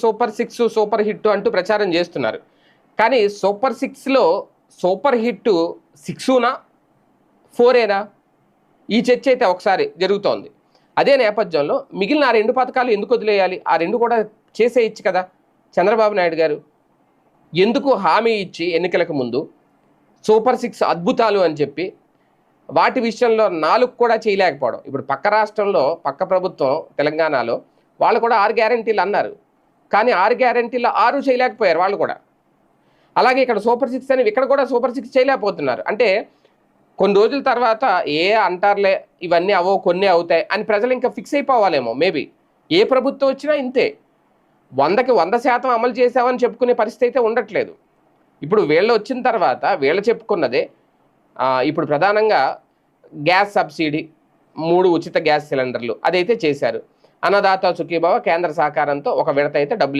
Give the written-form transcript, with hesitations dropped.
Super 6 super hit అంటూ ప్రచారం చేస్తున్నారు. కానీ సూపర్ 6లో సూపర్ హిట్ 6నా 4ఏనా ఈ చర్చ అయితే ఒకసారి జరుగుతోంది. అదే నేపథ్యంలో మిగిలిన ఆ 2 పథకాలు ఎందుకు వదిలేయాలి? ఆ 2 కూడా చేసేయచ్చు కదా చంద్రబాబు నాయుడు గారు. ఎందుకు హామీ ఇచ్చి ఎన్నికలకు ముందు సూపర్ 6 అద్భుతాలు అని చెప్పి వాటి విషయంలో 4 కూడా చేయలేకపోవడం. ఇప్పుడు పక్క రాష్ట్రంలో పక్క ప్రభుత్వం తెలంగాణలో వాళ్ళు కూడా 6 గ్యారంటీలు అన్నారు. కానీ 6 గ్యారంటీలు 6 చేయలేకపోయారు వాళ్ళు కూడా. అలాగే ఇక్కడ సూపర్ 6 అని ఇక్కడ కూడా సూపర్ 6 చేయలేకపోతున్నారు. అంటే కొన్ని రోజుల తర్వాత అంటారులే ఇవన్నీ అవో కొన్ని అవుతాయి అని ప్రజలు ఇంకా ఫిక్స్ అయిపోవాలేమో మేబీ. ఏ ప్రభుత్వం వచ్చినా ఇంతే. 100కి 100% అమలు చేసామని చెప్పుకునే పరిస్థితి అయితే ఉండట్లేదు. ఇప్పుడు వీళ్ళు వచ్చిన తర్వాత వీళ్ళు చెప్పుకున్నదే ఇప్పుడు ప్రధానంగా గ్యాస్ సబ్సిడీ 3 ఉచిత గ్యాస్ సిలిండర్లు అదైతే చేశారు. అన్నదాత సుఖీభవ కేంద్ర సహకారంతో ఒక విడత అయితే డబ్బులు